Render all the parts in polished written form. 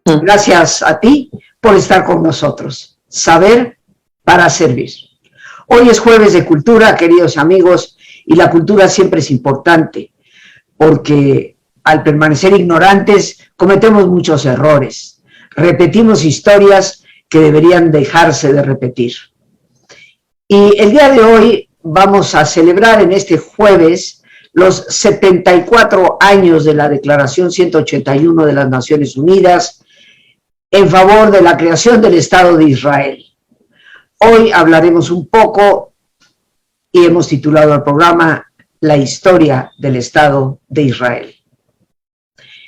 Gracias a ti por estar con nosotros. Saber para servir. Hoy es jueves de cultura, queridos amigos, y la cultura siempre es importante, porque al permanecer ignorantes cometemos muchos errores, repetimos historias que deberían dejarse de repetir. Y el día de hoy vamos a celebrar en este jueves los 74 años de la Declaración 181 de las Naciones Unidas en favor de la creación del Estado de Israel. Hoy hablaremos un poco, y hemos titulado el programa, La historia del Estado de Israel.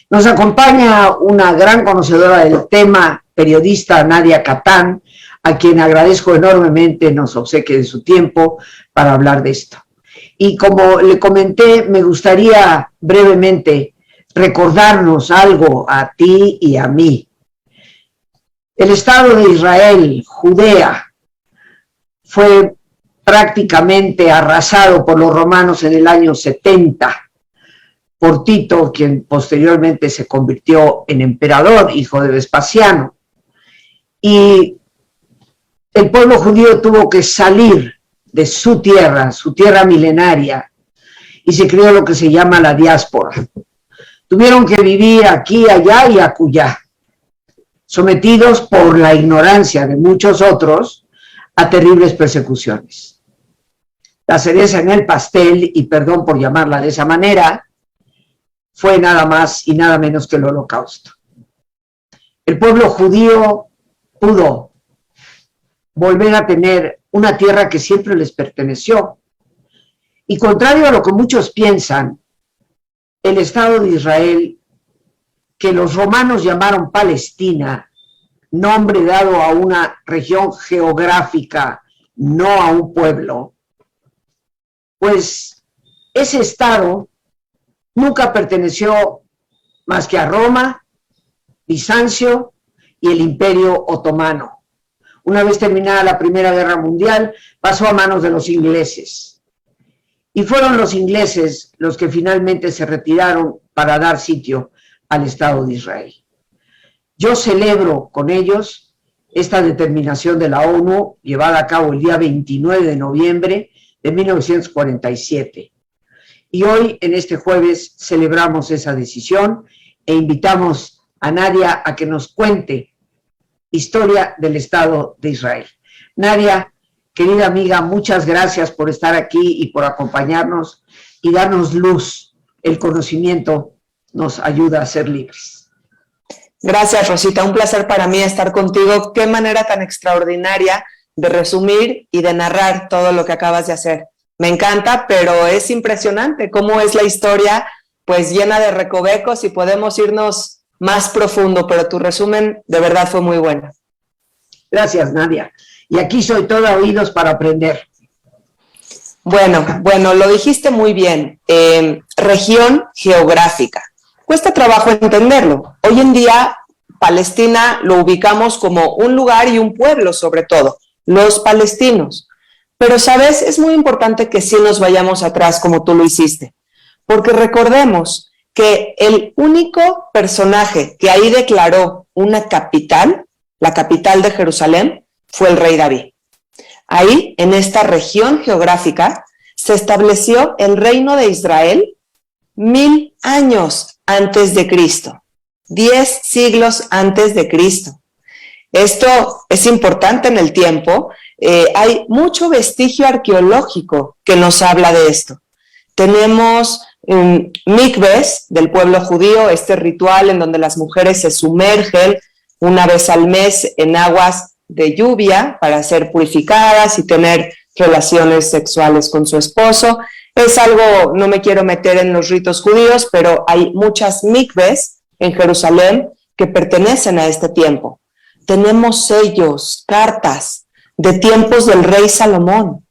Nos acompaña una gran conocedora del tema, periodista Nadia Katán, a quien agradezco enormemente nos obsequie de su tiempo para hablar de esto. Y como le comenté, me gustaría brevemente recordarnos algo a ti y a mí. El Estado de Israel, Judea, fue prácticamente arrasado por los romanos en el año 70 por Tito, quien posteriormente se convirtió en emperador, hijo de Vespasiano. Y el pueblo judío tuvo que salir de su tierra milenaria, y se creó lo que se llama la diáspora. Tuvieron que vivir aquí, allá y acullá, sometidos por la ignorancia de muchos otros a terribles persecuciones. La cereza en el pastel, y perdón por llamarla de esa manera, fue nada más y nada menos que el Holocausto. El pueblo judío pudo volver a tener una tierra que siempre les perteneció. Y contrario a lo que muchos piensan, el Estado de Israel, que los romanos llamaron Palestina, nombre dado a una región geográfica, no a un pueblo, pues ese Estado nunca perteneció más que a Roma, Bizancio y el Imperio Otomano. Una vez terminada la Primera Guerra Mundial, pasó a manos de los ingleses. Y fueron los ingleses los que finalmente se retiraron para dar sitio al Estado de Israel. Yo celebro con ellos esta determinación de la ONU, llevada a cabo el día 29 de noviembre de 1947. Y hoy, en este jueves, celebramos esa decisión e invitamos a Nadia a que nos cuente historia del Estado de Israel. Nadia, querida amiga, muchas gracias por estar aquí y por acompañarnos y darnos luz. El conocimiento nos ayuda a ser libres. Gracias, Rosita. Un placer para mí estar contigo. Qué manera tan extraordinaria de resumir y de narrar todo lo que acabas de hacer. Me encanta, pero es impresionante cómo es la historia, pues llena de recovecos y podemos irnos más profundo, pero tu resumen de verdad fue muy bueno. Gracias, Nadia. Y aquí soy toda oídos para aprender. Bueno, lo dijiste muy bien. Región geográfica. Cuesta trabajo entenderlo. Hoy en día, Palestina lo ubicamos como un lugar y un pueblo, sobre todo, los palestinos. Pero, ¿sabes? Es muy importante que sí nos vayamos atrás como tú lo hiciste, porque recordemos que el único personaje que ahí declaró una capital, la capital de Jerusalén, fue el rey David. Ahí, en esta región geográfica, se estableció el reino de Israel 1000 años antes de Cristo, 10 siglos antes de Cristo. Esto es importante en el tiempo. Hay mucho vestigio arqueológico que nos habla de esto. Tenemos mikves del pueblo judío, este ritual en donde las mujeres se sumergen una vez al mes en aguas de lluvia para ser purificadas y tener relaciones sexuales con su esposo. Es algo, no me quiero meter en los ritos judíos, pero hay muchas mikves en Jerusalén que pertenecen a este tiempo. Tenemos sellos, cartas de tiempos del rey Salomón.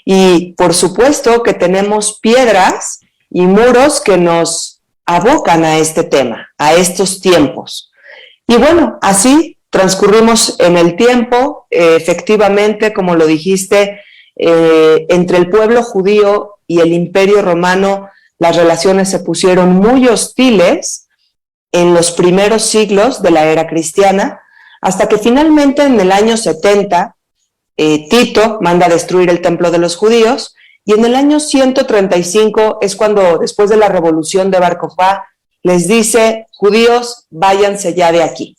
Y por supuesto que tenemos piedras y muros que nos abocan a este tema, a estos tiempos. Y bueno, así transcurrimos en el tiempo, efectivamente, como lo dijiste, entre el pueblo judío y el Imperio Romano, las relaciones se pusieron muy hostiles en los primeros siglos de la era cristiana, hasta que finalmente en el año 70 Tito manda destruir el templo de los judíos, y en el año 135 es cuando, después de la revolución de Bar Kokhba, les dice: judíos, váyanse ya de aquí.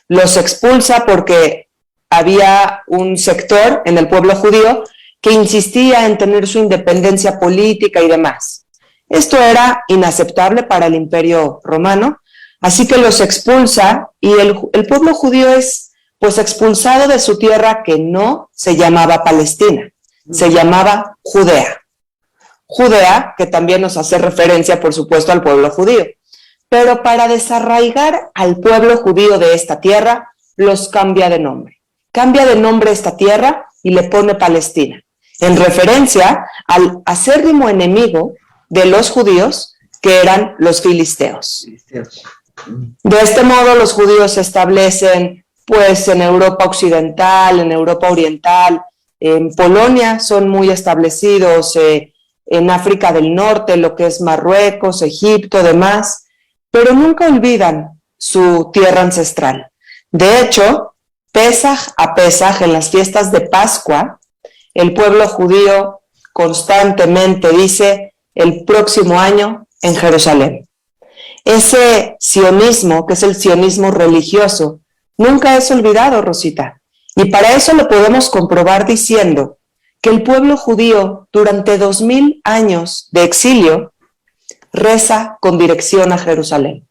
Los expulsa porque había un sector en el pueblo judío que insistía en tener su independencia política y demás. Esto era inaceptable para el Imperio Romano, así que los expulsa, y el pueblo judío es pues expulsado de su tierra, que no se llamaba Palestina, se llamaba Judea. Judea, que también nos hace referencia, por supuesto, al pueblo judío. Pero para desarraigar al pueblo judío de esta tierra, los cambia de nombre. Cambia de nombre esta tierra y le pone Palestina, en referencia al acérrimo enemigo de los judíos, que eran los filisteos. De este modo, los judíos se establecen pues en Europa occidental, en Europa oriental, en Polonia son muy establecidos, en África del Norte, lo que es Marruecos, Egipto, demás, pero nunca olvidan su tierra ancestral. De hecho, Pesaj a Pesaj, en las fiestas de Pascua, el pueblo judío constantemente dice: el próximo año en Jerusalén. Ese sionismo, que es el sionismo religioso, nunca es olvidado, Rosita. Y para eso lo podemos comprobar diciendo que el pueblo judío, durante 2000 años de exilio, reza con dirección a Jerusalén.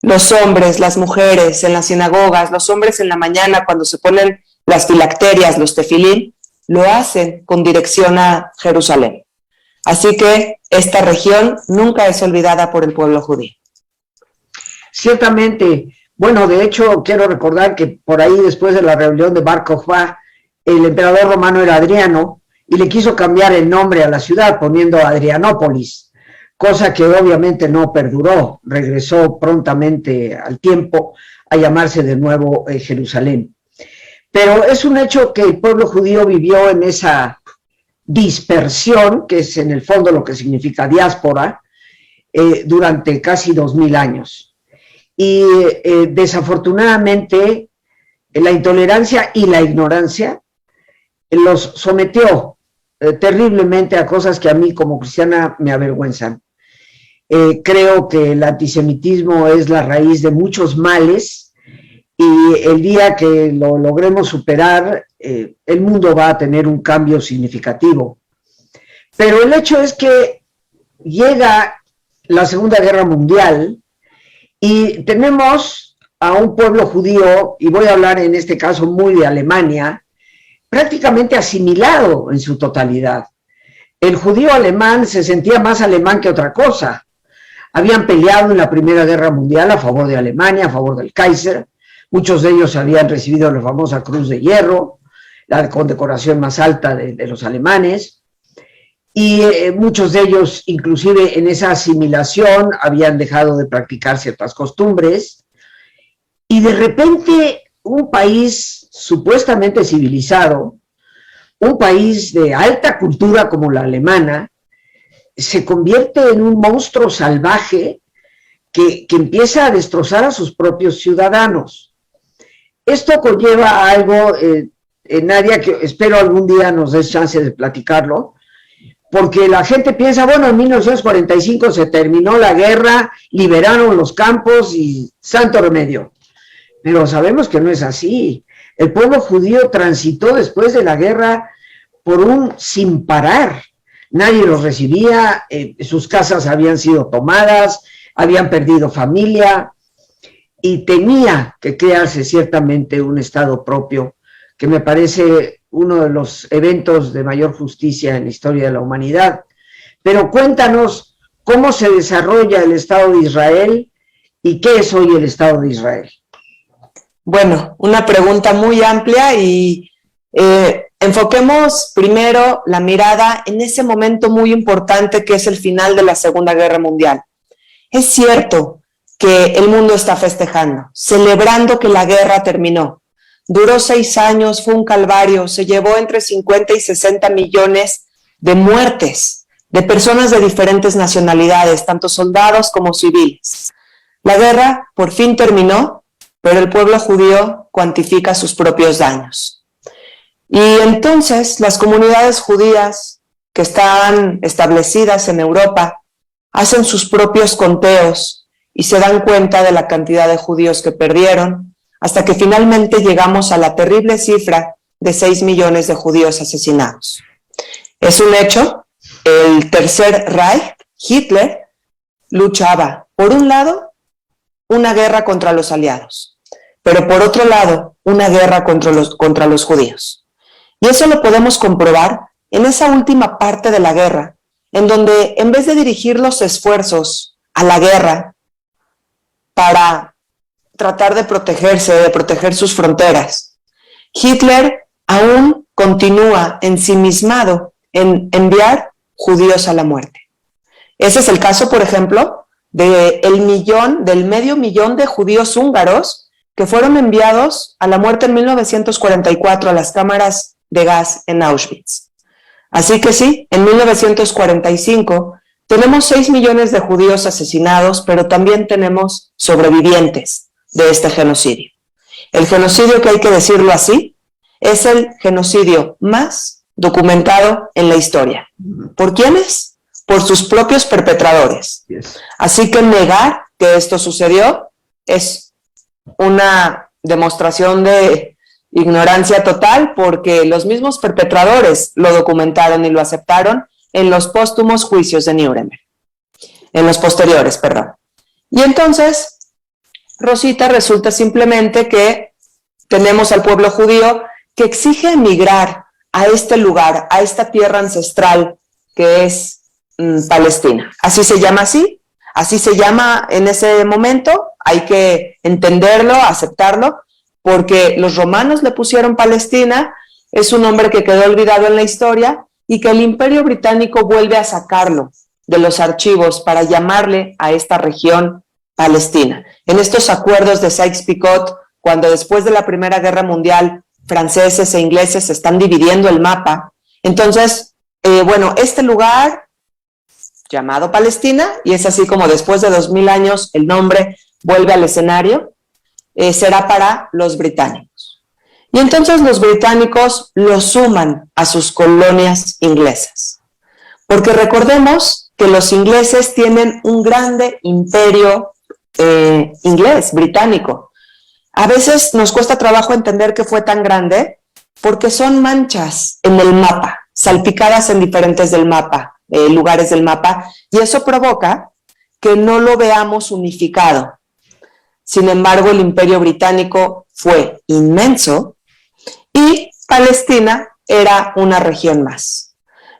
Los hombres, las mujeres en las sinagogas, los hombres en la mañana cuando se ponen las filacterias, los tefilín, lo hacen con dirección a Jerusalén. Así que esta región nunca es olvidada por el pueblo judío. Ciertamente. Bueno, de hecho, quiero recordar que por ahí, después de la rebelión de Bar Kokhba, el emperador romano era Adriano, y le quiso cambiar el nombre a la ciudad poniendo Adrianópolis, cosa que obviamente no perduró. Regresó prontamente al tiempo a llamarse de nuevo Jerusalén. Pero es un hecho que el pueblo judío vivió en esa dispersión, que es en el fondo lo que significa diáspora, durante casi 2000 años. Y desafortunadamente la intolerancia y la ignorancia los sometió terriblemente a cosas que a mí como cristiana me avergüenzan. Creo que el antisemitismo es la raíz de muchos males, y el día que lo logremos superar, el mundo va a tener un cambio significativo. Pero el hecho es que llega la Segunda Guerra Mundial, y tenemos a un pueblo judío, y voy a hablar en este caso muy de Alemania, prácticamente asimilado en su totalidad. El judío alemán se sentía más alemán que otra cosa. Habían peleado en la Primera Guerra Mundial a favor de Alemania, a favor del Kaiser. Muchos de ellos habían recibido la famosa Cruz de Hierro, la condecoración más alta de los alemanes. Y muchos de ellos, inclusive en esa asimilación, habían dejado de practicar ciertas costumbres, y de repente un país supuestamente civilizado, un país de alta cultura como la alemana, se convierte en un monstruo salvaje que empieza a destrozar a sus propios ciudadanos. Esto conlleva algo, Nadia, que espero algún día nos des chance de platicarlo, porque la gente piensa, bueno, en 1945 se terminó la guerra, liberaron los campos y santo remedio. Pero sabemos que no es así. El pueblo judío transitó después de la guerra por un sin parar. Nadie los recibía, sus casas habían sido tomadas, habían perdido familia, y tenía que crearse ciertamente un Estado propio, que me parece uno de los eventos de mayor justicia en la historia de la humanidad. Pero cuéntanos cómo se desarrolla el Estado de Israel y qué es hoy el Estado de Israel. Bueno, una pregunta muy amplia, y enfoquemos primero la mirada en ese momento muy importante que es el final de la Segunda Guerra Mundial. Es cierto que el mundo está festejando, celebrando que la guerra terminó. Duró 6 años, fue un calvario, se llevó entre 50 y 60 millones de muertes de personas de diferentes nacionalidades, tanto soldados como civiles. La guerra por fin terminó, pero el pueblo judío cuantifica sus propios daños. Y entonces las comunidades judías que están establecidas en Europa hacen sus propios conteos y se dan cuenta de la cantidad de judíos que perdieron, hasta que finalmente llegamos a la terrible cifra de 6 millones de judíos asesinados. Es un hecho, el Tercer Reich, Hitler, luchaba, por un lado, una guerra contra los aliados, pero por otro lado, una guerra contra los judíos. Y eso lo podemos comprobar en esa última parte de la guerra, en donde en vez de dirigir los esfuerzos a la guerra para tratar de protegerse, de proteger sus fronteras, Hitler aún continúa ensimismado en enviar judíos a la muerte. Ese es el caso, por ejemplo, del medio millón de judíos húngaros que fueron enviados a la muerte en 1944 a las cámaras de gas en Auschwitz. Así que sí, en 1945 tenemos 6 millones de judíos asesinados, pero también tenemos sobrevivientes de este genocidio. El genocidio, que hay que decirlo así, es el genocidio más documentado en la historia. ¿Por quiénes? Por sus propios perpetradores. Así que negar que esto sucedió es una demostración de ignorancia total, porque los mismos perpetradores lo documentaron y lo aceptaron en los póstumos juicios de Nuremberg, en los posteriores, perdón. Y entonces, Rosita, resulta simplemente que tenemos al pueblo judío que exige emigrar a este lugar, a esta tierra ancestral que es Palestina. Así se llama en ese momento, hay que entenderlo, aceptarlo, porque los romanos le pusieron Palestina, es un nombre que quedó olvidado en la historia y que el Imperio Británico vuelve a sacarlo de los archivos para llamarle a esta región Palestina. En estos acuerdos de Sykes-Picot, cuando después de la Primera Guerra Mundial franceses e ingleses se están dividiendo el mapa, entonces, este lugar llamado Palestina, y es así como después de 2000 años el nombre vuelve al escenario, será para los británicos. Y entonces los británicos lo suman a sus colonias inglesas. Porque recordemos que los ingleses tienen un grande imperio inglés, británico. A veces nos cuesta trabajo entender que fue tan grande porque son manchas en el mapa, salpicadas en diferentes lugares del mapa, y eso provoca que no lo veamos unificado. Sin embargo, el Imperio Británico fue inmenso y Palestina era una región más.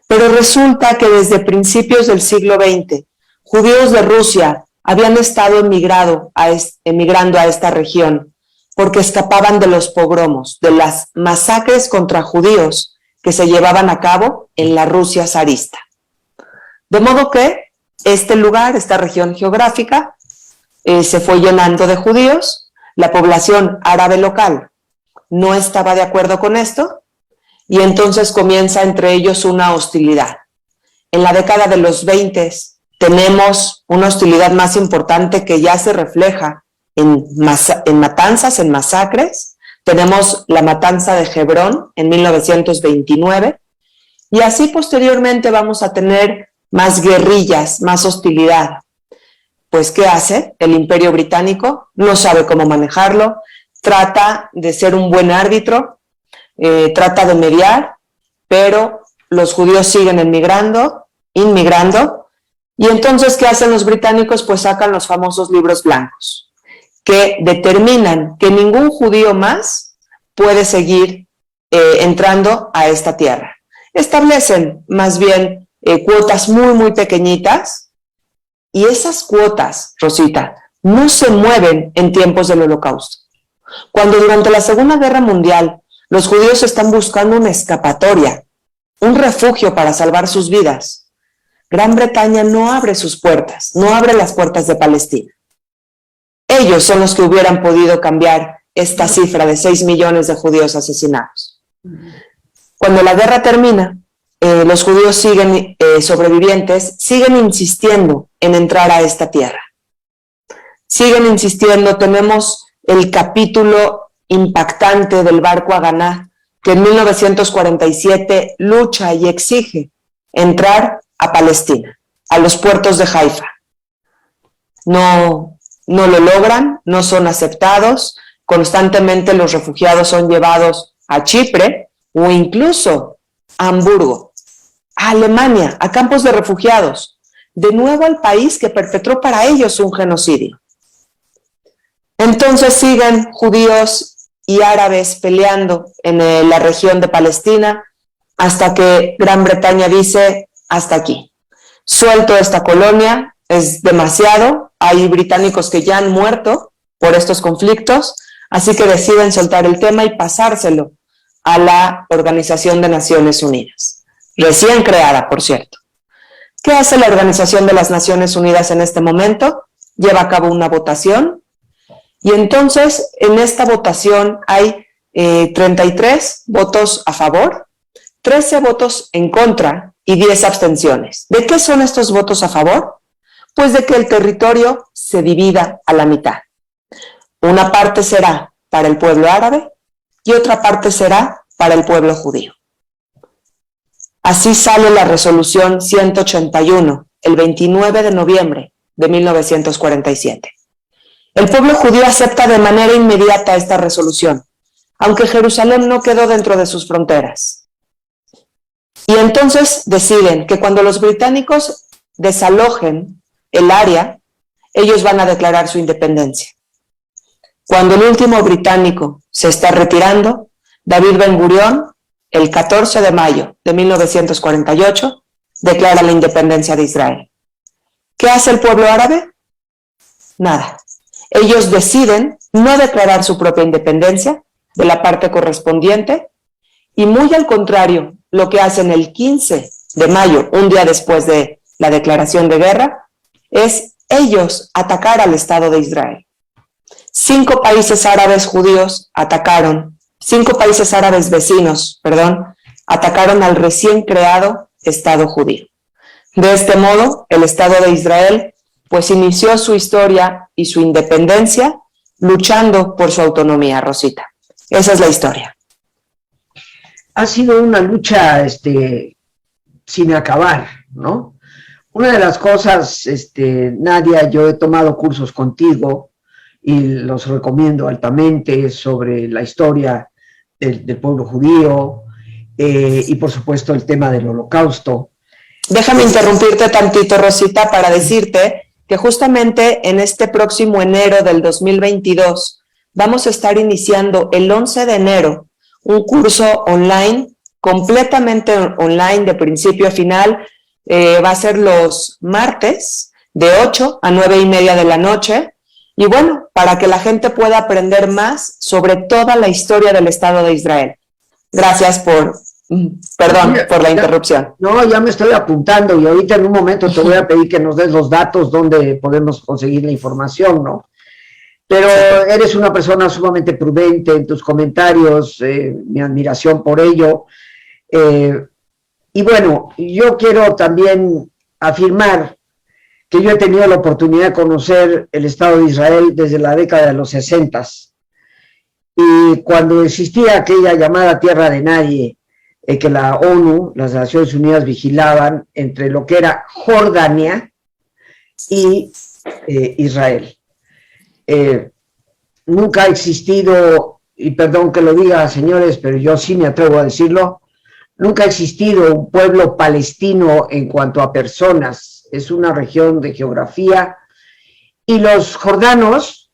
Pero resulta que desde principios del siglo XX, judíos de Rusia habían estado emigrando a esta región porque escapaban de los pogromos, de las masacres contra judíos que se llevaban a cabo en la Rusia zarista. De modo que este lugar, esta región geográfica, se fue llenando de judíos. La población árabe local no estaba de acuerdo con esto y entonces comienza entre ellos una hostilidad. En la década de los 20 tenemos una hostilidad más importante que ya se refleja en matanzas, en masacres. Tenemos la matanza de Hebrón en 1929 y así posteriormente vamos a tener más guerrillas, más hostilidad. Pues, ¿qué hace el Imperio Británico? No sabe cómo manejarlo, trata de ser un buen árbitro, trata de mediar, pero los judíos siguen inmigrando, y entonces, ¿qué hacen los británicos? Pues sacan los famosos libros blancos, que determinan que ningún judío más puede seguir entrando a esta tierra. Establecen más bien cuotas muy, muy pequeñitas, y esas cuotas, Rosita, no se mueven en tiempos del Holocausto. Cuando durante la Segunda Guerra Mundial los judíos están buscando una escapatoria, un refugio para salvar sus vidas, Gran Bretaña no abre sus puertas, no abre las puertas de Palestina. Ellos son los que hubieran podido cambiar esta cifra de 6 millones de judíos asesinados. Cuando la guerra termina, los judíos sobrevivientes siguen insistiendo en entrar a esta tierra. siguen insistiendo. Tenemos el capítulo impactante del barco Haganá, que en 1947 lucha y exige entrar a Palestina, a los puertos de Haifa. No lo logran, no son aceptados. Constantemente los refugiados son llevados a Chipre o incluso a Hamburgo, a Alemania, a campos de refugiados, de nuevo al país que perpetró para ellos un genocidio. Entonces siguen judíos y árabes peleando en la región de Palestina hasta que Gran Bretaña dice: hasta aquí, suelto esta colonia, es demasiado, hay británicos que ya han muerto por estos conflictos, así que deciden soltar el tema y pasárselo a la Organización de Naciones Unidas, recién creada, por cierto. ¿Qué hace la Organización de las Naciones Unidas en este momento? Lleva a cabo una votación, y entonces en esta votación hay 33 votos a favor, 13 votos en contra y 10 abstenciones. ¿De qué son estos votos a favor? Pues de que el territorio se divida a la mitad. Una parte será para el pueblo árabe y otra parte será para el pueblo judío. Así sale la resolución 181, el 29 de noviembre de 1947. El pueblo judío acepta de manera inmediata esta resolución, aunque Jerusalén no quedó dentro de sus fronteras. Y entonces deciden que cuando los británicos desalojen el área, ellos van a declarar su independencia. Cuando el último británico se está retirando, David Ben-Gurión, el 14 de mayo de 1948, declara la independencia de Israel. ¿Qué hace el pueblo árabe? Nada. Ellos deciden no declarar su propia independencia de la parte correspondiente y, muy al contrario, lo que hacen el 15 de mayo, un día después de la declaración de guerra, es ellos atacar al Estado de Israel. 5 países árabes judíos atacaron, 5 países árabes vecinos, atacaron al recién creado Estado judío. De este modo, el Estado de Israel pues inició su historia y su independencia luchando por su autonomía, Rosita. Esa es la historia. Ha sido una lucha sin acabar, ¿no? Una de las cosas, Nadia, yo he tomado cursos contigo y los recomiendo altamente sobre la historia del pueblo judío y por supuesto el tema del Holocausto. Déjame interrumpirte tantito, Rosita, para decirte que justamente en este próximo enero del 2022 vamos a estar iniciando el 11 de enero un curso online, completamente online de principio a final. Va a ser los martes de 8 a 9:30 de la noche. Y bueno, para que la gente pueda aprender más sobre toda la historia del Estado de Israel. Gracias por la interrupción. No, ya me estoy apuntando y ahorita en un momento te voy a pedir que nos des los datos donde podemos conseguir la información, ¿no? Pero eres una persona sumamente prudente en tus comentarios, mi admiración por ello. Y bueno, yo quiero también afirmar que yo he tenido la oportunidad de conocer el Estado de Israel desde la década de los 60. Y cuando existía aquella llamada Tierra de Nadie, que la ONU, las Naciones Unidas, vigilaban entre lo que era Jordania y Israel. Nunca ha existido, y perdón que lo diga, señores, pero yo sí me atrevo a decirlo, nunca ha existido un pueblo palestino en cuanto a personas. Es una región de geografía, y los jordanos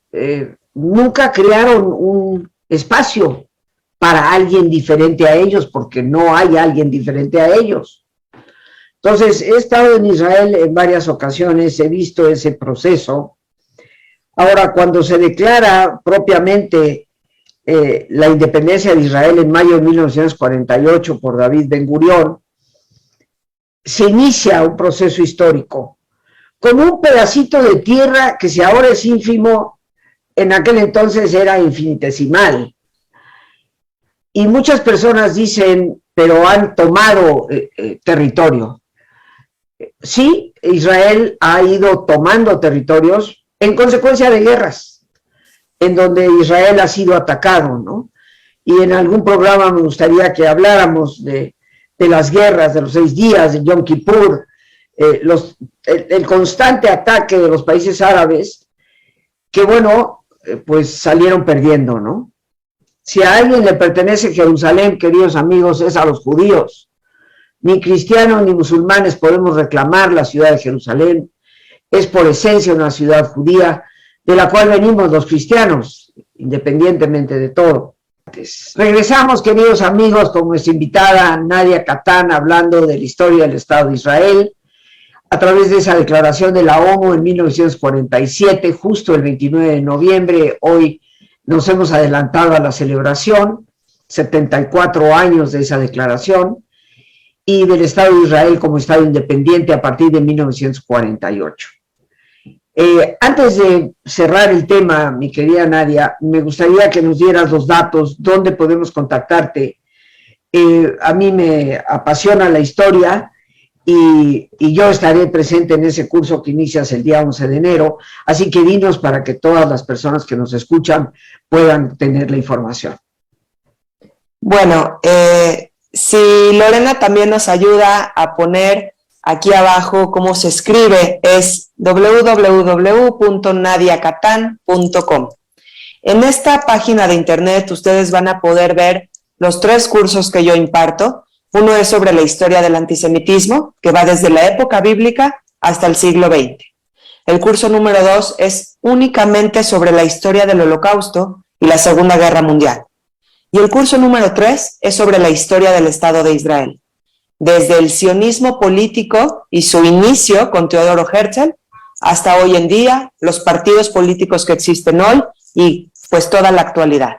nunca crearon un espacio para alguien diferente a ellos, porque no hay alguien diferente a ellos. Entonces, he estado en Israel en varias ocasiones, he visto ese proceso. Ahora, cuando se declara propiamente la independencia de Israel en mayo de 1948 por David Ben-Gurión, se inicia un proceso histórico con un pedacito de tierra que, si ahora es ínfimo, en aquel entonces era infinitesimal. Y muchas personas dicen, pero han tomado territorio. Sí, Israel ha ido tomando territorios, en consecuencia de guerras, en donde Israel ha sido atacado, ¿no? Y en algún programa me gustaría que habláramos de las guerras, de los 6 días, de Yom Kippur, el constante ataque de los países árabes, que bueno, pues salieron perdiendo, ¿no? Si a alguien le pertenece Jerusalén, queridos amigos, es a los judíos. Ni cristianos ni musulmanes podemos reclamar la ciudad de Jerusalén. Es por esencia una ciudad judía, de la cual venimos los cristianos, independientemente de todo. Regresamos, queridos amigos, con nuestra invitada Nadia Kattan, hablando de la historia del Estado de Israel, a través de esa declaración de la ONU en 1947, justo el 29 de noviembre. Hoy nos hemos adelantado a la celebración, 74 años de esa declaración, y del Estado de Israel como Estado independiente a partir de 1948. Antes de cerrar el tema, mi querida Nadia, me gustaría que nos dieras los datos, dónde podemos contactarte. A mí me apasiona la historia y yo estaré presente en ese curso que inicias el día 11 de enero, así que dinos para que todas las personas que nos escuchan puedan tener la información. Bueno, si Lorena también nos ayuda a poner aquí abajo cómo se escribe, es www.nadiakattan.com. En esta página de internet ustedes van a poder ver los 3 cursos que yo imparto. Uno es sobre la historia del antisemitismo, que va desde la época bíblica hasta el siglo XX. El curso número 2 es únicamente sobre la historia del Holocausto y la Segunda Guerra Mundial. Y el curso número 3 es sobre la historia del Estado de Israel, desde el sionismo político y su inicio con Teodoro Herzl hasta hoy en día, los partidos políticos que existen hoy y pues toda la actualidad.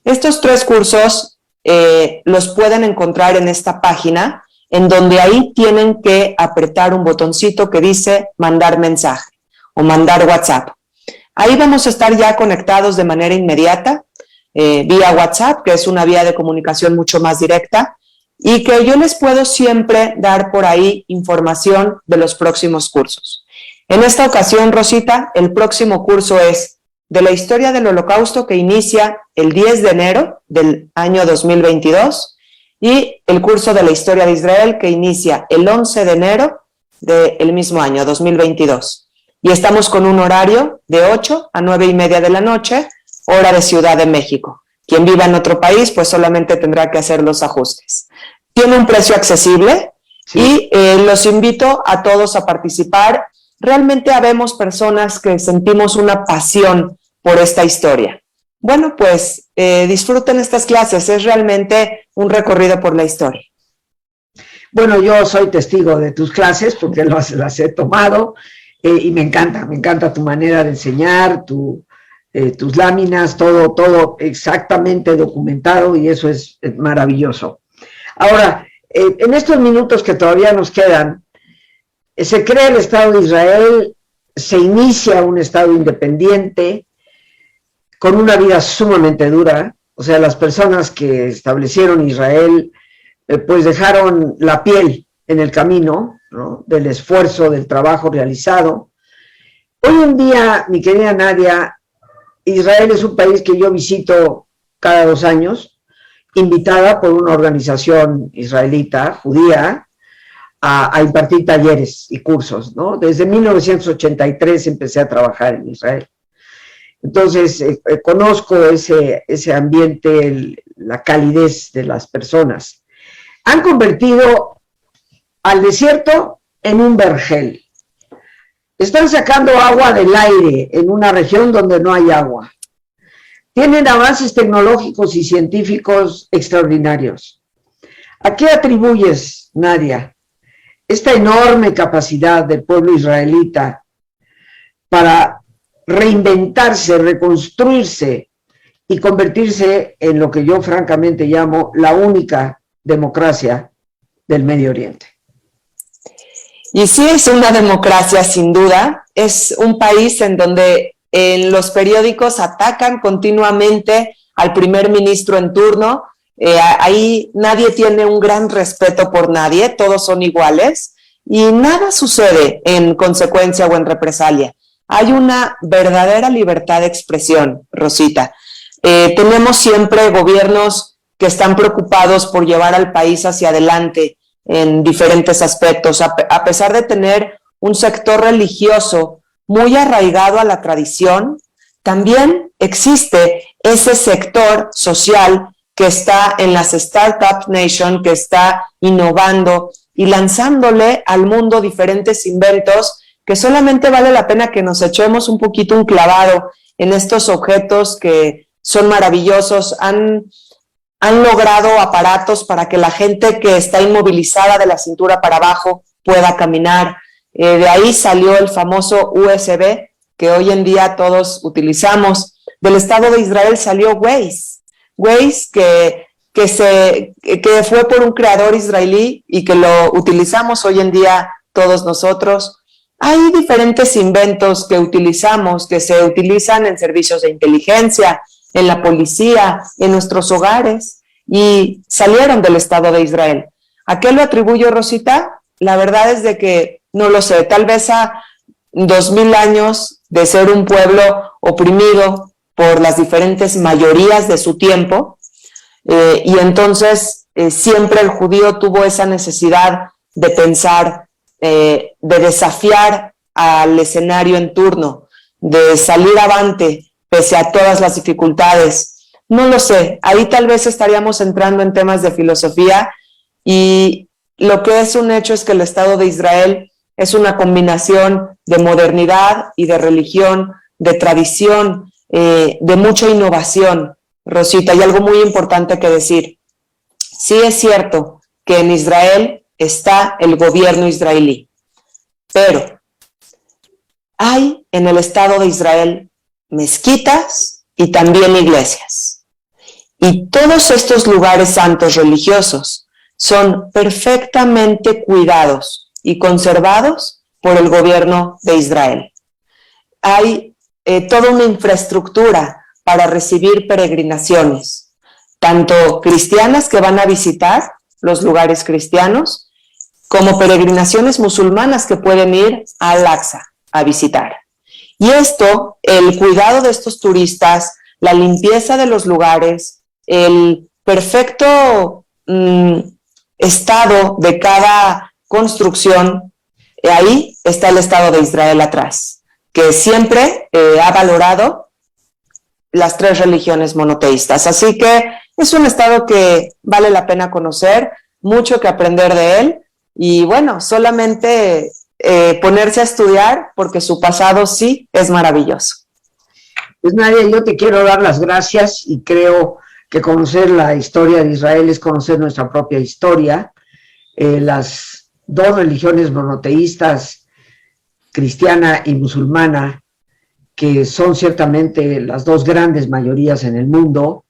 Estos 3 cursos los pueden encontrar en esta página, en donde ahí tienen que apretar un botoncito que dice mandar mensaje o mandar WhatsApp. Ahí vamos a estar ya conectados de manera inmediata, vía WhatsApp, que es una vía de comunicación mucho más directa, y que yo les puedo siempre dar por ahí información de los próximos cursos. En esta ocasión, Rosita, el próximo curso es de la historia del Holocausto, que inicia el 10 de enero del año 2022, y el curso de la historia de Israel, que inicia el 11 de enero del mismo año, 2022. Y estamos con un horario de 8 a 9:30 de la noche, hora de Ciudad de México. Quien viva en otro país, pues solamente tendrá que hacer los ajustes. Tiene un precio accesible, sí. Y los invito a todos a participar. Realmente habemos personas que sentimos una pasión por esta historia. Bueno, pues disfruten estas clases, es realmente un recorrido por la historia. Bueno, yo soy testigo de tus clases porque las he tomado y me encanta tu manera de enseñar, tus láminas, todo exactamente documentado, y eso es maravilloso. Ahora, en estos minutos que todavía nos quedan, se crea el Estado de Israel, se inicia un Estado independiente con una vida sumamente dura. O sea, las personas que establecieron Israel pues dejaron la piel en el camino, ¿no?, del esfuerzo, del trabajo realizado. Hoy en día, mi querida Nadia, Israel es un país que yo visito cada 2 años, invitada por una organización israelita, judía, a impartir talleres y cursos, ¿no? Desde 1983 empecé a trabajar en Israel. Entonces, conozco ese ambiente, la calidez de las personas. Han convertido al desierto en un vergel. Están sacando agua del aire en una región donde no hay agua. Tienen avances tecnológicos y científicos extraordinarios. ¿A qué atribuyes, Nadia, esta enorme capacidad del pueblo israelita para reinventarse, reconstruirse y convertirse en lo que yo francamente llamo la única democracia del Medio Oriente? Y sí, es una democracia sin duda, es un país en donde en los periódicos atacan continuamente al primer ministro en turno. Ahí nadie tiene un gran respeto por nadie, todos son iguales y nada sucede en consecuencia o en represalia. hay una verdadera libertad de expresión, Rosita. Tenemos siempre gobiernos que están preocupados por llevar al país hacia adelante en diferentes aspectos, a pesar de tener un sector religioso muy arraigado a la tradición. También existe ese sector social que está en las Startup Nation, que está innovando y lanzándole al mundo diferentes inventos que solamente vale la pena que nos echemos un poquito un clavado en estos objetos que son maravillosos. Han logrado aparatos para que la gente que está inmovilizada de la cintura para abajo pueda caminar. De ahí salió el famoso USB que hoy en día todos utilizamos. Del Estado de Israel salió Waze que fue por un creador israelí y que lo utilizamos hoy en día todos nosotros. Hay diferentes inventos que utilizamos, que se utilizan en servicios de inteligencia, en la policía, en nuestros hogares, y salieron del Estado de Israel. ¿A qué lo atribuyo, Rosita? La verdad es de que no lo sé, tal vez a 2000 años de ser un pueblo oprimido por las diferentes mayorías de su tiempo, y entonces siempre el judío tuvo esa necesidad de pensar, de desafiar al escenario en turno, de salir avante pese a todas las dificultades. No lo sé, ahí tal vez estaríamos entrando en temas de filosofía, y lo que es un hecho es que el Estado de Israel es una combinación de modernidad y de religión, de tradición, de mucha innovación, Rosita. Y algo muy importante que decir, sí es cierto que en Israel está el gobierno israelí, pero hay en el Estado de Israel mezquitas y también iglesias. Y todos estos lugares santos religiosos son perfectamente cuidados y conservados por el gobierno de Israel. Hay toda una infraestructura para recibir peregrinaciones, tanto cristianas que van a visitar los lugares cristianos, como peregrinaciones musulmanas que pueden ir a Al-Aqsa a visitar. Y esto, el cuidado de estos turistas, la limpieza de los lugares, el perfecto estado de cada construcción, ahí está el Estado de Israel atrás, que siempre ha valorado las 3 religiones monoteístas. Así que es un Estado que vale la pena conocer, mucho que aprender de él, y bueno, solamente ponerse a estudiar, porque su pasado sí es maravilloso. Pues Nadia, yo te quiero dar las gracias, y creo que conocer la historia de Israel es conocer nuestra propia historia. Las 2 religiones monoteístas, cristiana y musulmana, que son ciertamente las 2 grandes mayorías en el mundo,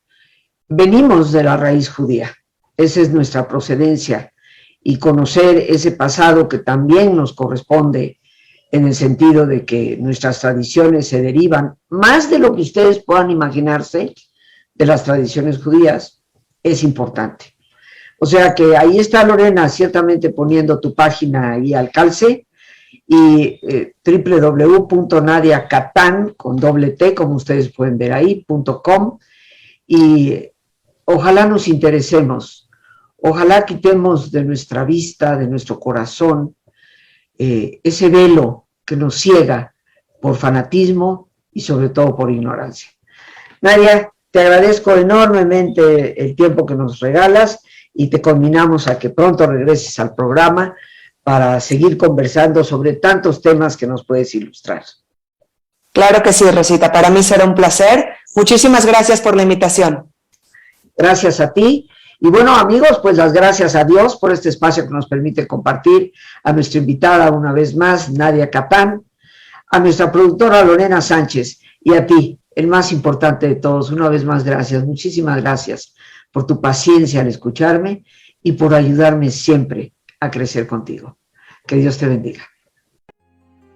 venimos de la raíz judía. Esa es nuestra procedencia, y conocer ese pasado que también nos corresponde, en el sentido de que nuestras tradiciones se derivan, más de lo que ustedes puedan imaginarse, de las tradiciones judías, es importante. O sea que ahí está Lorena, ciertamente poniendo tu página ahí al calce, y www.nadiakatan, con doble T, como ustedes pueden ver ahí, .com, y ojalá nos interesemos, ojalá quitemos de nuestra vista, de nuestro corazón, ese velo que nos ciega por fanatismo y sobre todo por ignorancia. Nadia, te agradezco enormemente el tiempo que nos regalas, y te conminamos a que pronto regreses al programa para seguir conversando sobre tantos temas que nos puedes ilustrar. Claro que sí, Rosita, para mí será un placer. Muchísimas gracias por la invitación. Gracias a ti. Y bueno, amigos, pues las gracias a Dios por este espacio que nos permite compartir, a nuestra invitada una vez más, Nadia Kattan, a nuestra productora Lorena Sánchez, y a ti, el más importante de todos, una vez más gracias, muchísimas gracias por tu paciencia al escucharme y por ayudarme siempre a crecer contigo. Que Dios te bendiga.